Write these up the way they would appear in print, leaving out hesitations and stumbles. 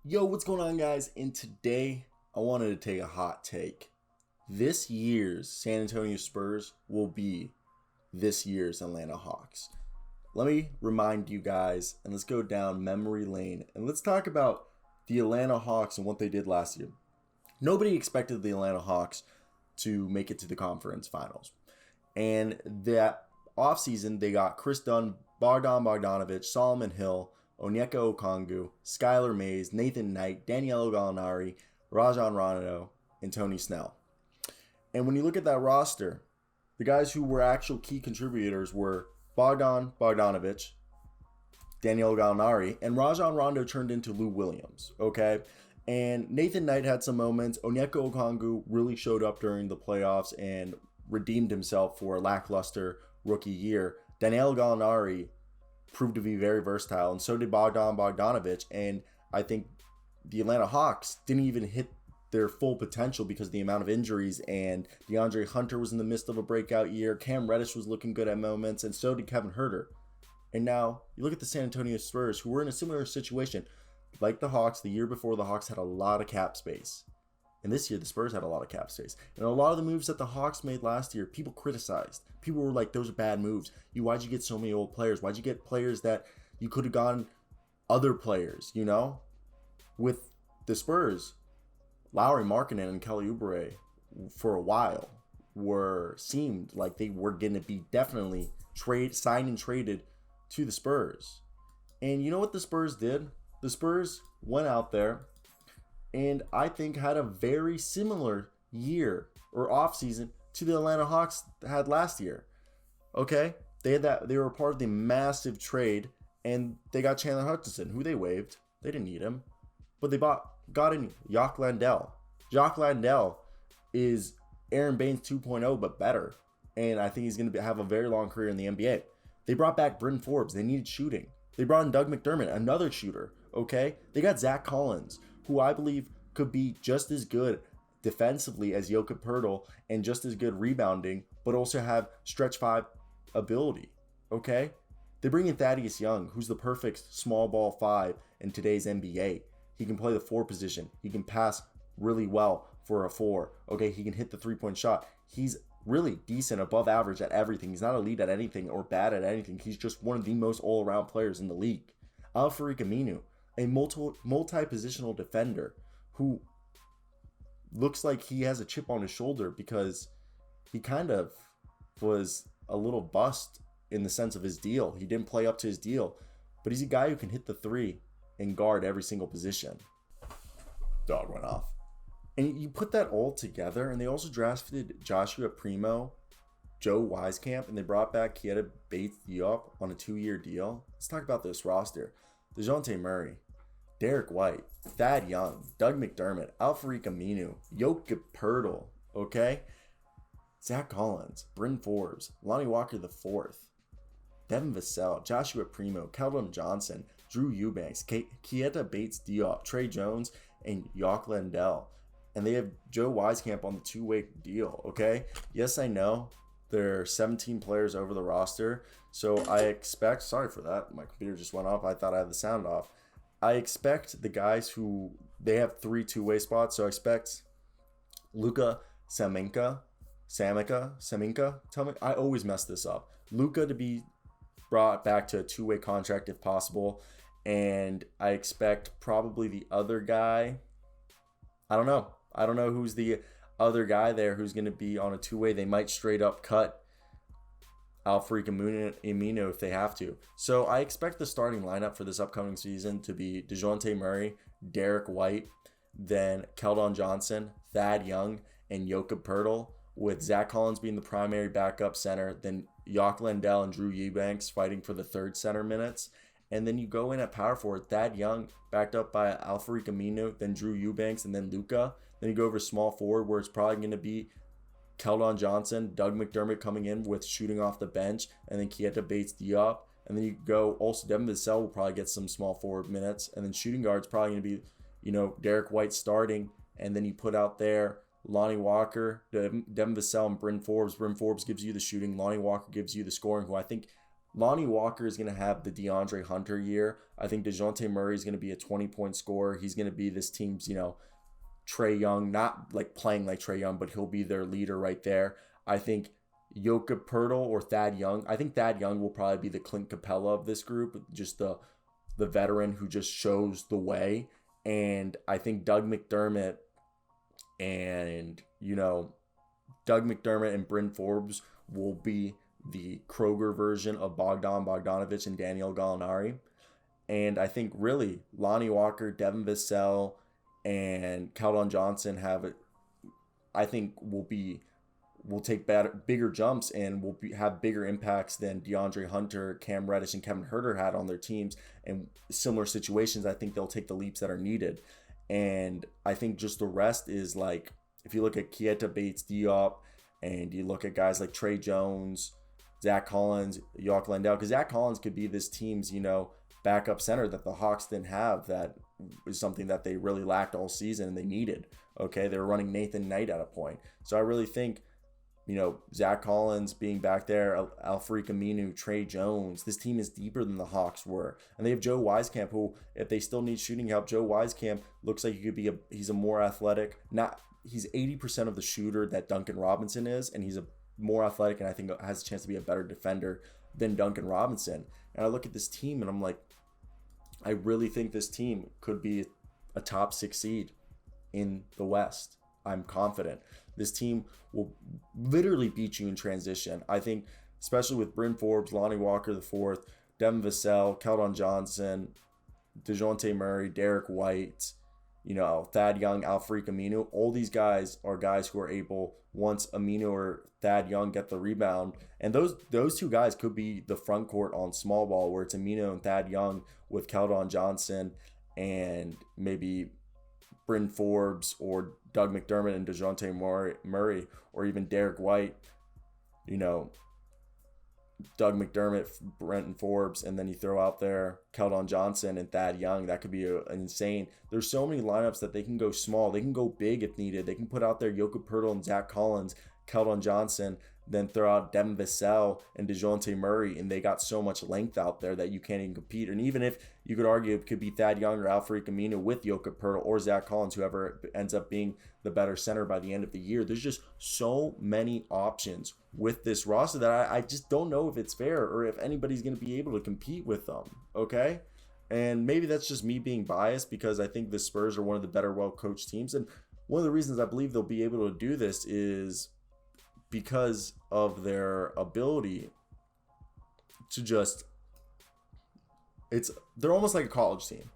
Yo, what's going on, guys? And today I wanted to take a hot take. This year's San Antonio Spurs will be this year's Atlanta Hawks. Let me remind you guys, and let's go down memory lane, and let's talk about the Atlanta Hawks and what they did last year. Nobody expected the Atlanta Hawks to make it to the conference finals. And that offseason, they got Chris Dunn, Bogdan Bogdanovic, Solomon Hill, Onyeka Okongwu, Skylar Mays, Nathan Knight, Daniele Gallinari, Rajon Rondo, and Tony Snell. And when you look at that roster, the guys who were actual key contributors were Bogdan Bogdanovic, Daniele Gallinari, and Rajon Rondo turned into Lou Williams, okay? And Nathan Knight had some moments. Onyeka Okongwu really showed up during the playoffs and redeemed himself for a lackluster rookie year. Daniele Gallinari proved to be very versatile, and so did Bogdan Bogdanovic. And I think the Atlanta Hawks didn't even hit their full potential because of the amount of injuries, and DeAndre Hunter was in the midst of a breakout year. Cam Reddish was looking good at moments, and so did Kevin Huerter. And now you look at the San Antonio Spurs, who were in a similar situation. Like the Hawks, the year before, the Hawks had a lot of cap space. And this year, the Spurs had a lot of cap space. And a lot of the moves that the Hawks made last year, people criticized. People were like, those are bad moves. Why'd you get so many old players? Why'd you get players that you could have gotten other players, you know? With the Spurs, Lowry Markkanen and Kelly Oubre, for a while, seemed like they were going to be definitely signed and traded to the Spurs. And you know what the Spurs did? The Spurs went out there and I think had a very similar year or offseason to the Atlanta Hawks had last year. Okay? They were part of the massive trade, and they got Chandler Hutchinson, who they waived. They didn't need him. But they got in Jock Landale. Jock Landale is Aaron Baines 2.0, but better. And I think he's going to have a very long career in the NBA. They brought back Bryn Forbes. They needed shooting. They brought in Doug McDermott, another shooter. Okay? They got Zach Collins, who I believe could be just as good defensively as Jokic Poeltl and just as good rebounding, but also have stretch five ability. Okay? They bring in Thaddeus Young, who's the perfect small ball five in today's NBA. He can play the four position. He can pass really well for a four. Okay? He can hit the three-point shot. He's really decent, above average at everything. He's not elite at anything or bad at anything. He's just one of the most all-around players in the league. Al-Farouq Aminu, a multi-positional defender who looks like he has a chip on his shoulder because he kind of was a little bust in the sense of his deal. He didn't play up to his deal, but he's a guy who can hit the three and guard every single position. Dog went off. And you put that all together, and they also drafted Joshua Primo, Joe Wieskamp, and they brought back Keita Bates-Diop on a 2-year deal. Let's talk about this roster. DeJounte Murray, Derek White, Thad Young, Doug McDermott, Al-Farouq Aminu, Jokic Poeltl, okay? Zach Collins, Bryn Forbes, Lonnie Walker IV, Devin Vassell, Joshua Primo, Keldon Johnson, Drew Eubanks, Keita Bates-Diop, Trey Jones, and Jock Landale. And they have Joe Wieskamp on the 2-way deal, okay? Yes, I know there are 17 players over the roster, so I expect, sorry for that, my computer just went off, I thought I had the sound off. I expect the guys who, they have 3 2-way spots, so I expect Luka Saminka, tell me, I always mess this up. Luka to be brought back to a 2-way contract if possible, and I expect probably the other guy, I don't know who's the other guy there who's going to be on a 2-way. They might straight up cut Al-Farouq Aminu if they have to. So I expect the starting lineup for this upcoming season to be DeJounte Murray, Derek White, then Keldon Johnson, Thad Young, and Jokic Poeltl, with Zach Collins being the primary backup center, then Jock Landale and Drew Eubanks fighting for the third center minutes. And then you go in at power forward, Thad Young backed up by Al-Farouq Aminu, then Drew Eubanks, and then Luka. Then you go over small forward where it's probably going to be Keldon Johnson, Doug McDermott coming in with shooting off the bench, and then Keita Bates-Diop. And then you go, also Devin Vassell will probably get some small forward minutes. And then shooting guard's probably going to be, Derek White starting. And then you put out there Lonnie Walker, Devin Vassell, and Bryn Forbes. Bryn Forbes gives you the shooting. Lonnie Walker gives you the scoring, who I think Lonnie Walker is going to have the DeAndre Hunter year. I think DeJounte Murray is going to be a 20-point scorer. He's going to be this team's, Trae Young, not like playing like Trae Young, but he'll be their leader right there. I think Jokic Pirtle or Thad Young. I think Thad Young will probably be the Clint Capella of this group, just the veteran who just shows the way. And I think Doug McDermott and Bryn Forbes will be the Kroger version of Bogdan Bogdanovic and Daniel Gallinari. And I think really Lonnie Walker, Devin Vassell, and Keldon Johnson will take bigger jumps and have bigger impacts than DeAndre Hunter, Cam Reddish, and Kevin Huerter had on their teams. And similar situations, I think they'll take the leaps that are needed. And I think just the rest is like, if you look at Keita Bates-Diop and you look at guys like Trey Jones, Zach Collins, Jock Landale, because Zach Collins could be this team's, backup center that the Hawks didn't have. That is something that they really lacked all season and they needed. Okay, they were running Nathan Knight at a point. So I really think, Zach Collins being back there, Al-Farouq Aminu, Trey Jones, this team is deeper than the Hawks were. And they have Joe Wieskamp, who, if they still need shooting help, Joe Wieskamp looks like he's a more athletic, he's 80% of the shooter that Duncan Robinson is, and he's a more athletic and I think has a chance to be a better defender than Duncan Robinson. And I look at this team and I'm like, I really think this team could be a top 6 seed in the West. I'm confident. This team will literally beat you in transition. I think, especially with Bryn Forbes, Lonnie Walker IV, Devin Vassell, Keldon Johnson, DeJounte Murray, Derek White, Thad Young, Al-Farouq Aminu. All these guys are guys who are able, once Aminu or Thad Young get the rebound, and those two guys could be the front court on small ball, where it's Aminu and Thad Young with Keldon Johnson and maybe Bryn Forbes or Doug McDermott and DeJounte Murray, or even Derek White, Doug McDermott, Brenton Forbes, and then you throw out there Keldon Johnson and Thad Young. That could be an insane. There's so many lineups that they can go small. They can go big if needed. They can put out there Jokic Pirtle and Zach Collins, Keldon Johnson, then throw out Devin Vassell and DeJounte Murray, and they got so much length out there that you can't even compete. And even if you could argue it could be Thad Young or Al-Farouq Aminu with Jokic Pirtle or Zach Collins, whoever ends up being the better center by the end of the year, there's just so many options with this roster that I just don't know if it's fair or if anybody's going to be able to compete with them, okay? And maybe that's just me being biased because I think the Spurs are one of the better well-coached teams. And one of the reasons I believe they'll be able to do this is because of their ability to they're almost like a college team,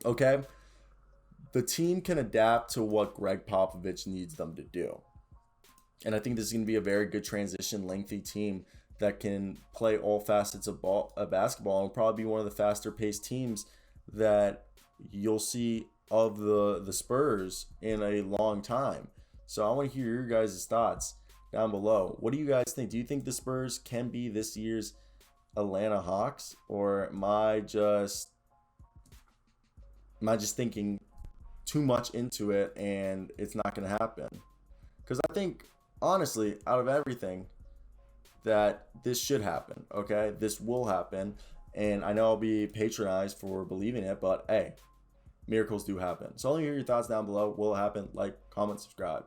okay? The team can adapt to what Greg Popovich needs them to do. And I think this is going to be a very good transition, lengthy team that can play all facets of basketball, and will probably be one of the faster-paced teams that you'll see of the Spurs in a long time. So I want to hear your guys' thoughts down below. What do you guys think? Do you think the Spurs can be this year's Atlanta Hawks, or am I just thinking too much into it and it's not going to happen? Because I think, honestly, out of everything, that this should happen, okay? This will happen, and I know I'll be patronized for believing it, but hey, miracles do happen. So let me hear your thoughts down below. Will it happen? Like, comment, subscribe.